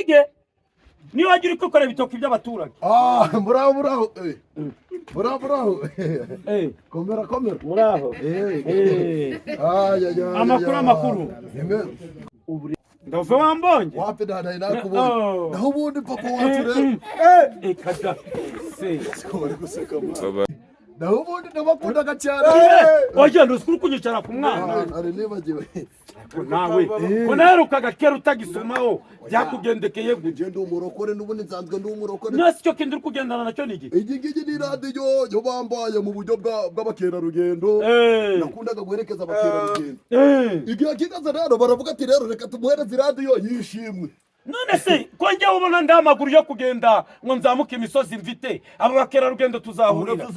ntege niyo wagira ukokora ibitoki by'abaturage. Muraho komera muraho amakuru ndava wambonye wapi dada inakubona naho ubundi papa wacu rero kada se bari guseka baba naho ubundi ndabakundaga cyane oje ndusukuru kunyicara ku mwana ari nibagiwe nawe konarukaga kera utagisomaho byakugendekeye gugenda umurokore n'ubundi nsanzwe ndi umurokore nasi cyo kindi kugendana nacyo niki igingigi ni radio yo bambaye mu buryo bw'abakera rugendo nakundaga guherekeza abakera rugendo igihe kikaza rero baravuga ati rero reka tumuhereze radio yishimwe none se ko njye ubona ndamaguru yo kugenda ngo nzamuke imisozi mfite abo bakera rugendo tuzahurira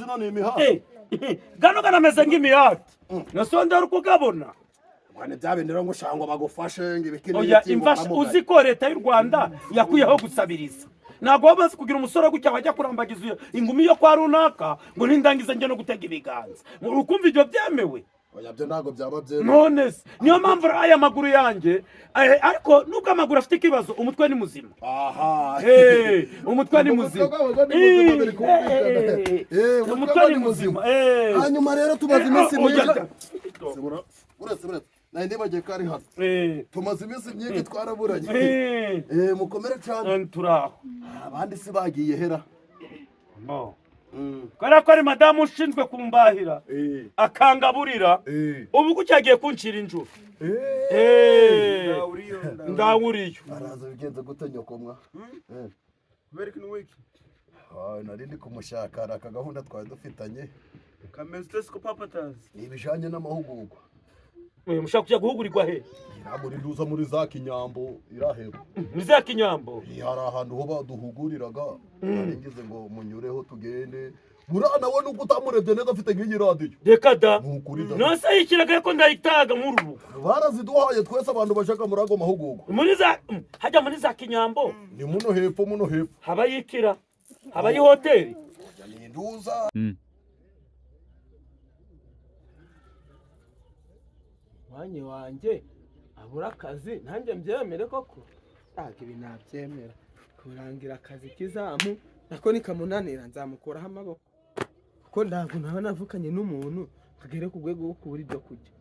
gano ganameze nk'imihati nasondera ukugabona Wane byabendera ngo shangwa bagufashe ngibikini oya imfasha uzi ko leta y'u Rwanda yakuyeho gusabiriza nago bamaze kugira umusoro gucya bajya kurambagiza ingumi yo kwa runaka ngo nindangiza nje no gutega ibiganza urukumva ibyo byemewe oya byo nago byaba byemewe none niyo mpamvu aya maguru yanjye ariko nuko amaguru afite ikibazo umutwe ni muzima umutwe ni muzima umutwe ni muzima hanyuma rero tumaze iminsi myinshi uretse nandi bagiye kari hano tumaze iminsi myinshi twaraburanye mukomere cyane turaho abandi si bagiye hera Kora ko ari madamu ushinzwe kumbahira akangaburira ubu gucyagiye kunshira injuru ndawuriyo araza bigenze gutenyokomwa American week nari ndi kumushaka aka gahunda twari dufitanye kameze ko papatas ibijanye n'amahugurwa mushaka kujya guhugurirwa he muri nduza muri za Kinyambo iraheba muri za Kinyambo hari ahantu ho baduhuguriraga ngize ngo munyureho tugende burana we nuko utamurebye neza afite nk'iyi radio reka da nose yikiraga ko ndayitaga nk'urubu baraziduhaye twese abantu bashaka muri ago mahugurwa muri za hajya muri za Kinyambo ni muno hepfo haba yikira haba yi hoteli ni nduza Wanye wanje abura akazi nanjye mbyemere koko ibi nabyemera kurangira akazi kizamu nako nikamunanira nzamukuraho amaboko ko ndago naba navukanye n'umuntu kagere ku rwego rwo kubura ibyo kurya